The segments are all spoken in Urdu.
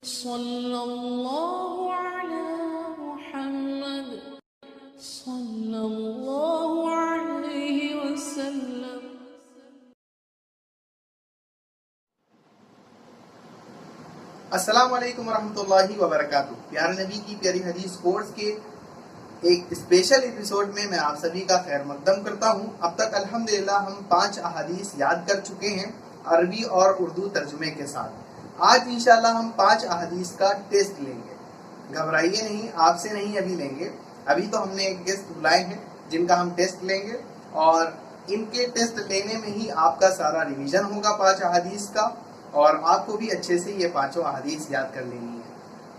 صلی اللہ علی محمد صلی اللہ علیہ وسلم۔ السلام علیکم ورحمۃ اللہ وبرکاتہ۔ پیارے نبی کی پیاری حدیث کورس کے ایک اسپیشل ایپیسوڈ میں میں آپ سبھی کا خیر مقدم کرتا ہوں۔ اب تک الحمدللہ ہم 5 احادیث یاد کر چکے ہیں عربی اور اردو ترجمے کے ساتھ۔ آج انشاءاللہ ہم 5 احادیث کا ٹیسٹ لیں گے۔ گھبرائیے نہیں، آپ سے نہیں ابھی لیں گے، ابھی تو ہم نے ایک گیسٹ بلائے ہیں جن کا ہم ٹیسٹ لیں گے، اور ان کے ٹیسٹ لینے میں ہی آپ کا سارا ریویژن ہوگا 5 احادیث کا، اور آپ کو بھی اچھے سے یہ 5 احادیث یاد کر لینی ہے۔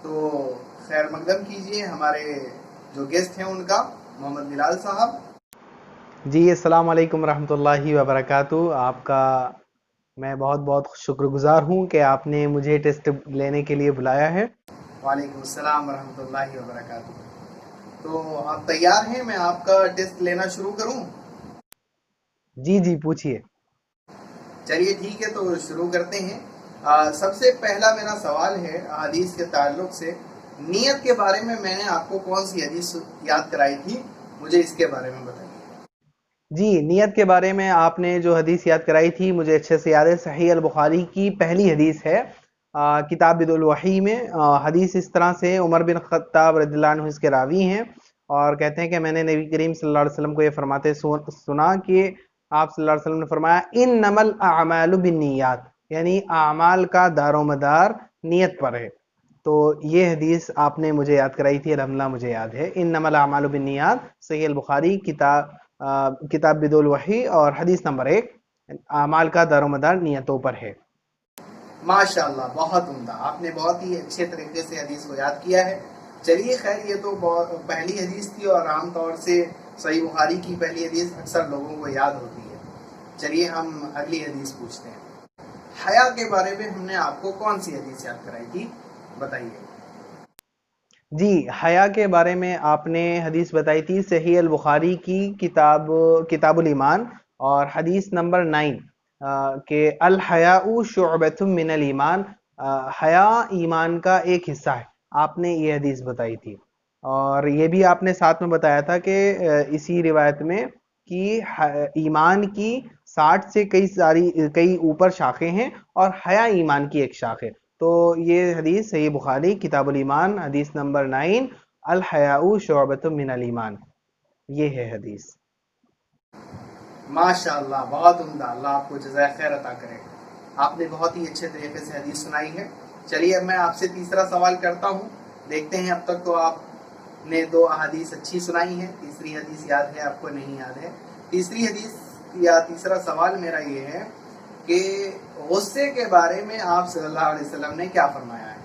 تو خیر مقدم کیجئے ہمارے جو گیسٹ ہیں ان کا، محمد بلال صاحب۔ جی السلام علیکم ورحمۃ اللہ وبرکاتہ۔ آپ کا میں بہت بہت شکر گزار ہوں کہ آپ نے مجھے ٹیسٹ لینے کے لیے بلایا ہے۔ وعلیکم السلام ورحمۃ اللہ وبرکاتہ۔ تو آپ تیار ہیں؟ میں آپ کا ٹیسٹ لینا شروع کروں؟ جی پوچھیے۔ چلیے ٹھیک ہے، تو شروع کرتے ہیں۔ سب سے پہلا میرا سوال ہے حدیث کے تعلق سے، نیت کے بارے میں نے آپ کو کون سی حدیث یاد کرائی تھی؟ مجھے اس کے بارے میں بتائیے۔ جی نیت کے بارے میں آپ نے جو حدیث یاد کرائی تھی مجھے اچھے سے یاد ہے، صحیح البخاری کی پہلی حدیث ہے کتاب بدء الوحی میں۔ حدیث اس طرح سے، عمر بن خطاب رضی اللہ عنہ اس کے راوی ہیں، اور کہتے ہیں کہ میں نے نبی کریم صلی اللہ علیہ وسلم کو یہ فرماتے سنا کہ آپ صلی اللہ علیہ وسلم نے فرمایا انما الاعمال بالنیات، یعنی اعمال کا دار و مدار نیت پر ہے۔ تو یہ حدیث آپ نے مجھے یاد کرائی تھی، الحمدللہ مجھے یاد ہے۔ انما الاعمال بالنیات، صحیح البخاری کتاب بدء الوحی، اور حدیث نمبر 1، اعمال کا دار و مدار نیتوں پر ہے۔ ماشاءاللہ، بہت عمدہ، آپ نے بہت ہی اچھے طریقے سے حدیث کو یاد کیا ہے۔ چلیے خیر، یہ تو پہلی حدیث تھی، اور عام طور سے صحیح بخاری کی پہلی حدیث اکثر لوگوں کو یاد ہوتی ہے۔ چلیے ہم اگلی حدیث پوچھتے ہیں۔ حیا کے بارے میں ہم نے آپ کو کون سی حدیث یاد کرائی تھی؟ بتائیے۔ جی حیا کے بارے میں آپ نے حدیث بتائی تھی صحیح البخاری کی کتاب الایمان، اور حدیث نمبر 9 کہ الحیاء شعبۃ من الایمان، حیا ایمان کا ایک حصہ ہے، آپ نے یہ حدیث بتائی تھی۔ اور یہ بھی آپ نے ساتھ میں بتایا تھا کہ اسی روایت میں کہ ایمان کی 60 سے کئی اوپر شاخیں ہیں، اور حیا ایمان کی ایک شاخ ہے۔ تو یہ حدیث صحیح بخاری کتاب الایمان حدیث نمبر 9 الحیاء شعبۃ من الایمان، یہ ہے حدیث۔ ماشاءاللہ، بہت عمدہ، اللہ آپ کو جزائے خیر عطا کرے۔ آپ نے بہت ہی اچھے طریقے سے حدیث سنائی ہے۔ چلیے اب میں آپ سے تیسرا سوال کرتا ہوں۔ دیکھتے ہیں، اب تک تو آپ نے 2 احادیث اچھی سنائی ہیں، تیسری حدیث یاد ہے آپ کو نہیں یاد ہے؟ تیسری حدیث یا تیسرا سوال میرا یہ ہے کہ غصے کے بارے میں آپ صلی اللہ علیہ وسلم نے کیا فرمایا ہے؟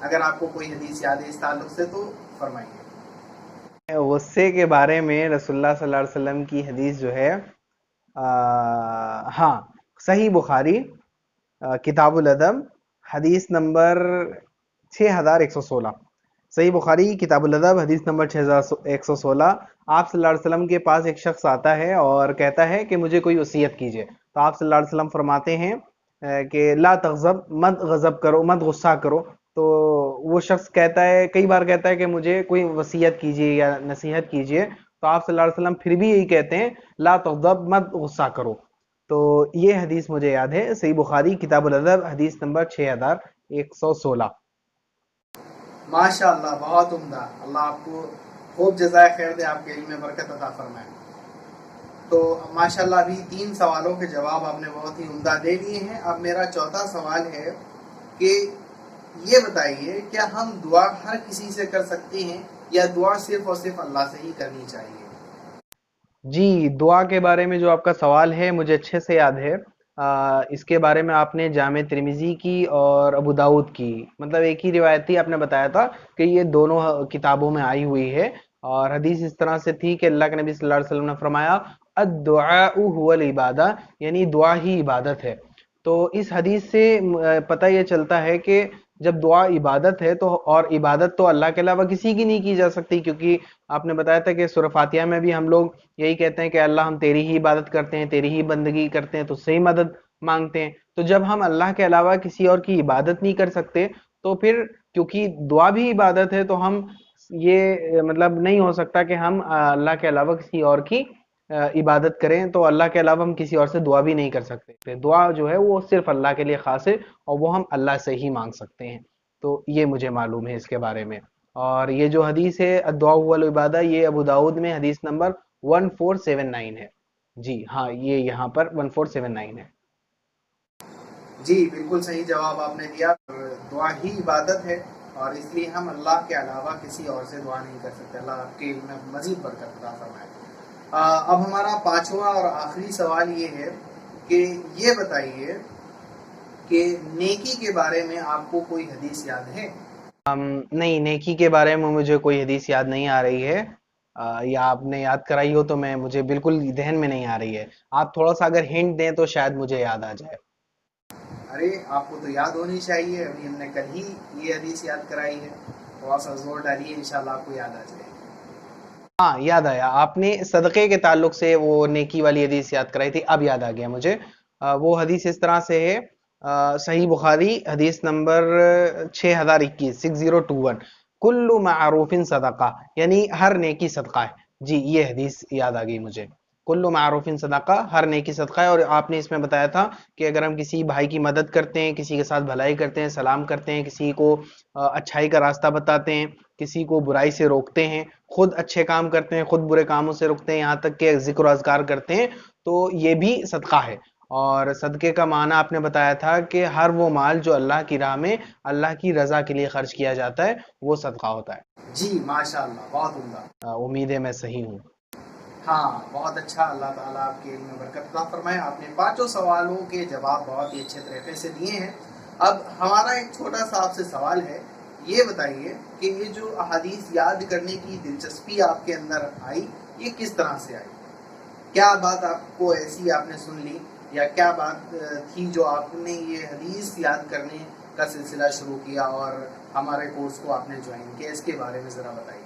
اگر آپ کو کوئی حدیث یاد ہے اس تعلق سے تو فرمائیے۔ غصے کے بارے میں رسول اللہ صلی اللہ علیہ وسلم کی حدیث جو ہے، ہاں، صحیح بخاری کتاب الادب حدیث نمبر 6116، صحیح بخاری کتاب الادب حدیث نمبر 6116۔ آپ صلی اللہ علیہ وسلم کے پاس ایک شخص آتا ہے اور کہتا ہے کہ مجھے کوئی وصیت کیجئے، تو آپ صلی اللہ علیہ وسلم فرماتے ہیں کہ لا تغضب، مت غضب کرو، مت غصہ کرو۔ تو وہ شخص کہتا ہے، کئی بار کہتا ہے کہ مجھے کوئی وصیت کیجئے یا نصیحت کیجئے، تو آپ صلی اللہ علیہ وسلم پھر بھی یہی کہتے ہیں لا تغضب، مت غصہ کرو۔ تو یہ حدیث مجھے یاد ہے، صحیح بخاری کتاب الادب حدیث نمبر 6116۔ ماشاءاللہ، بہت عمدہ، اللہ آپ کو خوب جزائے خیر دے، آپ کے علم میں برکت عطا فرمائے۔ تو ماشاءاللہ ابھی 3 سوالوں کے جواب آپ نے بہت ہی عمدہ دے دیے ہیں۔ اب میرا چوتھا سوال ہے کہ یہ بتائیے، کیا ہم دعا ہر کسی سے کر سکتے ہیں، یا دعا صرف اور صرف اللہ سے ہی کرنی چاہیے؟ جی دعا کے بارے میں جو آپ کا سوال ہے مجھے اچھے سے یاد ہے۔ اس کے بارے میں آپ نے جامع ترمذی کی اور ابو داؤد کی، مطلب ایک ہی روایت تھی، آپ نے بتایا تھا کہ یہ دونوں کتابوں میں آئی ہوئی ہے، اور حدیث اس طرح سے تھی کہ اللہ کے نبی صلی اللہ علیہ وسلم نے فرمایا الدعاء هو العبادہ، یعنی دعا ہی عبادت ہے۔ تو اس حدیث سے پتہ یہ چلتا ہے کہ جب دعا عبادت ہے تو، اور عبادت تو اللہ کے علاوہ کسی کی نہیں کی جا سکتی، کیونکہ آپ نے بتایا تھا کہ سورہ فاتحہ میں بھی ہم لوگ یہی کہتے ہیں کہ اللہ ہم تیری ہی عبادت کرتے ہیں، تیری ہی بندگی کرتے ہیں، تو سے ہی مدد مانگتے ہیں۔ تو جب ہم اللہ کے علاوہ کسی اور کی عبادت نہیں کر سکتے تو پھر کیونکہ دعا بھی عبادت ہے تو ہم یہ مطلب نہیں ہو سکتا کہ ہم اللہ کے علاوہ کسی اور کی عبادت کریں، تو اللہ کے علاوہ ہم کسی اور سے دعا بھی نہیں کر سکتے. دعا جو ہے وہ صرف اللہ کے لیے خاص ہے اور وہ ہم اللہ سے ہی مانگ سکتے ہیں. تو یہ مجھے معلوم ہے اس کے بارے میں. اور یہ جو حدیث ہے الدعاء هو العبادہ، یہ ابو داؤد میں حدیث نمبر 1479 ہے. جی ہاں، یہ یہاں پر 1479 ہے. جی بالکل صحیح جواب آپ نے دیا. دعا ہی عبادت ہے اور اس لیے ہم اللہ کے علاوہ کسی اور سے دعا نہیں کر سکتے. اللہ آپ کے علم میں مزید برکت عطا فرمائے. اب ہمارا پانچواں اور آخری سوال یہ ہے کہ یہ بتائیے کہ نیکی کے بارے میں آپ کو کوئی حدیث یاد ہے؟ نہیں، نیکی کے بارے میں مجھے کوئی حدیث یاد نہیں آ رہی ہے. یا آپ نے یاد کرائی ہو تو مجھے بالکل ذہن میں نہیں آ رہی ہے. آپ تھوڑا سا اگر ہنٹ دیں تو شاید مجھے یاد آ جائے. ارے آپ کو تو یاد ہونی چاہیے، ابھی ہم نے کل ہی یہ حدیث یاد کرائی ہے. تھوڑا سا زور ڈالیے، انشاءاللہ آپ کو یاد آ جائے. ہاں یاد آیا، آپ نے صدقے کے تعلق سے وہ نیکی والی حدیث یاد کرائی تھی، اب یاد آ گیا مجھے. وہ حدیث اس طرح سے ہے، صحیح بخاری حدیث نمبر 6021 6021، کل معروف صدقہ، یعنی ہر نیکی صدقہ ہے. جی یہ حدیث یاد آ گئی مجھے. کل معروف صدقہ، ہر نیکی صدقہ ہے. اور آپ نے اس میں بتایا تھا کہ اگر ہم کسی بھائی کی مدد کرتے ہیں، کسی کے ساتھ بھلائی کرتے ہیں، سلام کرتے ہیں، کسی کو اچھائی کا راستہ بتاتے ہیں، کسی کو برائی سے روکتے ہیں، خود اچھے کام کرتے ہیں، خود برے کاموں سے روکتے ہیں، یہاں تک کہ ذکر و اذکار کرتے ہیں، تو یہ بھی صدقہ ہے. اور صدقے کا معنی آپ نے بتایا تھا کہ ہر وہ مال جو اللہ کی راہ میں اللہ کی رضا کے لیے خرچ کیا جاتا ہے وہ صدقہ ہوتا ہے. جی ماشاءاللہ، بہت عمدہ. امید ہے میں صحیح ہوں. ہاں بہت اچھا. اللہ تعالیٰ آپ کے علم میں برکت عطا فرمائے. آپ نے پانچوں سوالوں کے جواب بہت ہی اچھے طریقے سے دیے ہیں. اب ہمارا ایک چھوٹا سا آپ سے سوال ہے، یہ بتائیے کہ یہ جو احادیث یاد کرنے کی دلچسپی آپ کے اندر آئی، یہ کس طرح سے آئی؟ کیا بات آپ کو ایسی آپ نے سن لی، یا کیا بات تھی جو آپ نے یہ حدیث یاد کرنے کا سلسلہ شروع کیا اور ہمارے کورس کو آپ نے جوائن کیا؟ اس کے بارے میں ذرا بتائیے.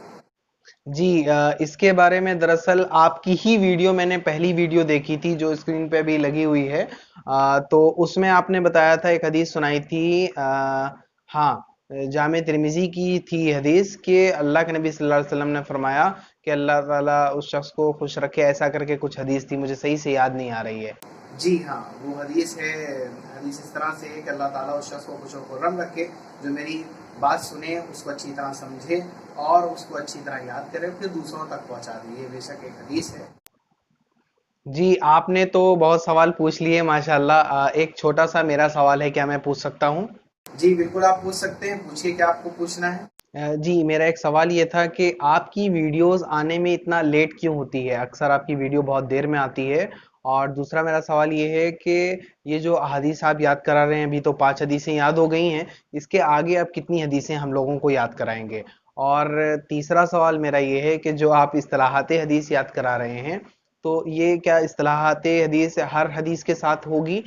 جی اس کے بارے میں دراصل آپ کی ہی ویڈیو، میں نے پہلی ویڈیو دیکھی تھی جو اسکرین پہ بھی لگی ہوئی ہے. تو اس میں آپ نے بتایا تھا، ایک حدیث سنائی تھی، ہاں جامع ترمذی کی تھی حدیث، کہ اللہ کے نبی صلی اللہ علیہ وسلم نے فرمایا کہ اللہ تعالیٰ اس شخص کو خوش رکھے، ایسا کر کے کچھ حدیث تھی، مجھے صحیح سے یاد نہیں آ رہی ہے. جی ہاں، وہ حدیث ہے. حدیث اس طرح سے ہے کہ اللہ تعالیٰ اس شخص کو خوش و خرم رکھے جو میری بات سنے، اس کو اچھی طرح سمجھے اور اس کو اچھی طرح یاد کرے، پھر دوسروں تک پہنچا دے. یہ بے شک ایک حدیث ہے. جی آپ نے تو بہت سوال پوچھ لیے ماشاءاللہ. ایک چھوٹا سا میرا سوال ہے، کیا میں پوچھ سکتا ہوں؟ جی بالکل آپ پوچھ سکتے ہیں. پوچھیے کیا آپ کو پوچھنا ہے. جی میرا ایک سوال یہ تھا کہ آپ کی ویڈیوز آنے میں اتنا لیٹ کیوں ہوتی ہے؟ اکثر آپ کی ویڈیو بہت دیر میں آتی ہے. اور دوسرا میرا سوال یہ ہے کہ یہ جو احادیث آپ یاد کرا رہے ہیں، ابھی تو 5 حدیثیں یاد ہو گئی ہیں، اس کے آگے آپ کتنی حدیثیں ہم لوگوں کو یاد کرائیں گے؟ اور تیسرا سوال میرا یہ ہے کہ جو آپ اصطلاحات حدیث یاد کرا رہے ہیں، تو یہ کیا اصطلاحات حدیث ہر حدیث کے ساتھ ہوگی،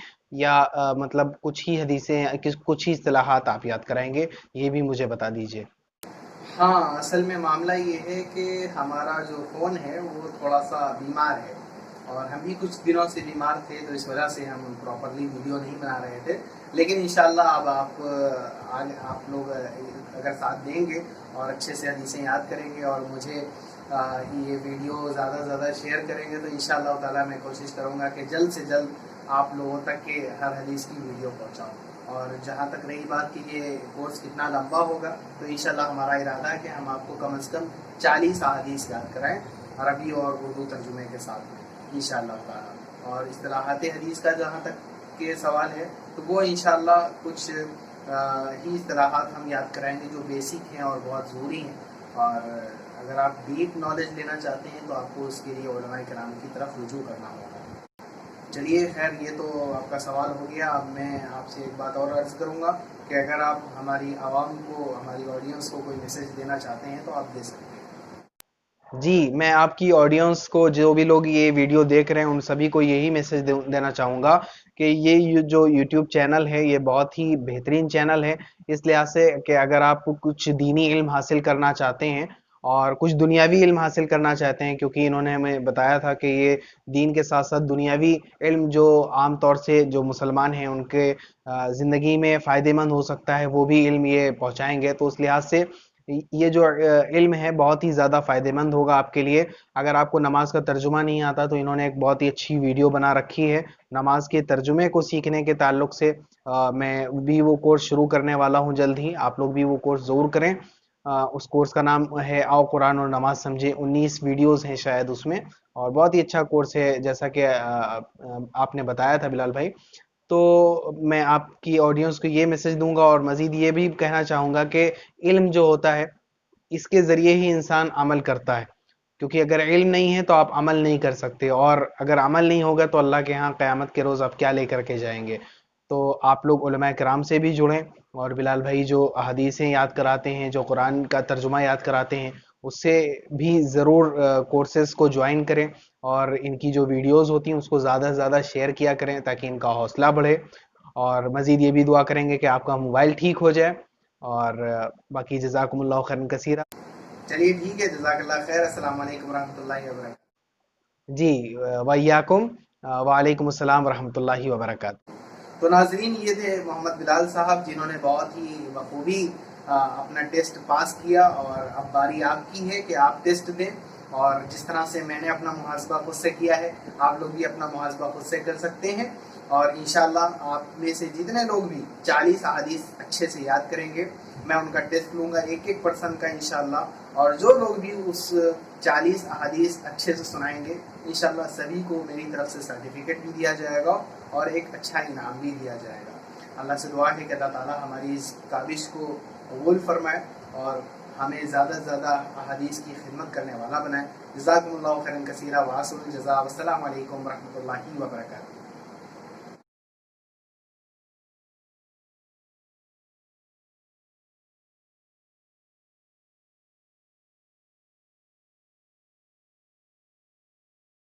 یا مطلب کچھ ہی حدیثیں، کچھ ہی اصطلاحات آپ یاد کرائیں گے؟ یہ بھی مجھے بتا دیجئے. ہاں اصل میں معاملہ یہ ہے کہ ہمارا جو فون ہے وہ تھوڑا سا بیمار ہے، اور ہم بھی کچھ دنوں سے بیمار تھے، تو اس وجہ سے ہم پراپرلی ویڈیو نہیں بنا رہے تھے. لیکن انشاءاللہ اب آپ لوگ اگر ساتھ دیں گے اور اچھے سے حدیثیں یاد کریں گے اور مجھے یہ ویڈیو زیادہ سے زیادہ شیئر کریں گے، تو انشاءاللہ تعالیٰ میں کوشش کروں گا کہ جلد سے جلد آپ لوگوں تک کے ہر حدیث کی ویڈیو پہنچاؤں. اور جہاں تک رہی بات کہ یہ کورس کتنا لمبا ہوگا، تو انشاءاللہ ہمارا ارادہ ہے کہ ہم آپ کو کم از کم 40 احادیث یاد کرائیں، عربی اور اردو ترجمے کے ساتھ انشاءاللہ تعالیٰ. اور اصطلاحات حدیث کا جہاں تک کے سوال ہے، تو وہ انشاءاللہ کچھ ہی اصطلاحات ہم یاد کرائیں گے جو بیسک ہیں اور بہت ضروری ہیں. اور اگر آپ ڈیپ نالج لینا چاہتے ہیں تو آپ کو اس کے لیے علماء کرام کی طرف رجوع کرنا ہوگا. چلیے خیر، یہ تو آپ کا سوال ہو گیا. اب میں آپ سے ایک بات اور عرض کروں گا کہ اگر آپ ہماری عوام کو، ہماری آڈینس کو کوئی میسج دینا چاہتے ہیں تو آپ دے سکتے ہیں. جی میں آپ کی آڈینس کو، جو بھی لوگ یہ ویڈیو دیکھ رہے ہیں، ان سبھی کو یہی میسج دینا چاہوں گا کہ یہ جو یوٹیوب چینل ہے یہ بہت ہی بہترین چینل ہے، اس لحاظ سے کہ اگر آپ کچھ دینی علم حاصل کرنا چاہتے ہیں اور کچھ دنیاوی علم حاصل کرنا چاہتے ہیں، کیونکہ انہوں نے ہمیں بتایا تھا کہ یہ دین کے ساتھ ساتھ دنیاوی علم جو عام طور سے جو مسلمان ہیں ان کے زندگی میں فائدہ مند ہو سکتا ہے، وہ بھی علم یہ پہنچائیں گے. تو اس لحاظ سے یہ جو علم ہے بہت ہی زیادہ فائدہ مند ہوگا آپ کے لیے. اگر آپ کو نماز کا ترجمہ نہیں آتا تو انہوں نے ایک بہت ہی اچھی ویڈیو بنا رکھی ہے نماز کے ترجمے کو سیکھنے کے تعلق سے. میں بھی وہ کورس شروع کرنے والا ہوں جلد ہی، آپ لوگ بھی وہ کورس ضرور کریں. اس کورس کا نام ہے آؤ قرآن اور نماز سمجھے. 19 ویڈیوز ہیں شاید اس میں، اور بہت ہی اچھا کورس ہے جیسا کہ آپ نے بتایا تھا بلال بھائی. تو میں آپ کی آڈینس کو یہ میسج دوں گا اور مزید یہ بھی کہنا چاہوں گا کہ علم جو ہوتا ہے اس کے ذریعے ہی انسان عمل کرتا ہے، کیونکہ اگر علم نہیں ہے تو آپ عمل نہیں کر سکتے، اور اگر عمل نہیں ہوگا تو اللہ کے ہاں قیامت کے روز آپ کیا لے کر کے جائیں گے. تو آپ لوگ علماء کرام سے بھی جڑیں، اور بلال بھائی جو احادیثیں یاد کراتے ہیں، جو قرآن کا ترجمہ یاد کراتے ہیں، اس سے بھی ضرور کورسز کو جوائن کریں، اور ان کی جو ویڈیوز ہوتی ہیں اس کو زیادہ سے زیادہ شیئر کیا کریں تاکہ ان کا حوصلہ بڑھے. اور مزید یہ بھی دعا کریں گے کہ آپ کا موبائل ٹھیک ہو جائے. اور باقی جزاکم اللہ خیرا کثیرا. چلیے ٹھیک ہے، جزاک اللہ خیر. السلام علیکم ورحمۃ اللہ وبرکاتہ. جی ویاکم، وعلیکم السلام ورحمۃ اللہ وبرکاتہ. تو ناظرین، یہ تھے محمد بلال صاحب جنہوں نے بہت ہی بخوبی اپنا ٹیسٹ پاس کیا، اور اب باری آپ کی ہے کہ آپ ٹیسٹ دیں. اور جس طرح سے میں نے اپنا محاسبہ خود سے کیا ہے، آپ لوگ بھی اپنا محاسبہ خود سے کر سکتے ہیں. اور انشاءاللہ آپ میں سے جتنے لوگ بھی 40 احادیث اچھے سے یاد کریں گے، میں ان کا ٹیسٹ لوں گا 1% کا انشاءاللہ. اور جو لوگ بھی اس 40 احادیث اچھے سے سنائیں گے، انشاءاللہ سبھی کو میری طرف سے سرٹیفکیٹ بھی دیا جائے گا اور ایک اچھا انعام بھی دیا جائے گا. اللہ سے دعا ہے کہ اللہ تعالیٰ ہماری اس کاوش کو قبول فرمائے اور ہمیں زیادہ سے زیادہ احادیث کی خدمت کرنے والا بنائے. جزاکم اللہ خیرا کثیرا، وآخر الجزاء، والسلام علیکم ورحمۃ اللہ وبرکاتہ.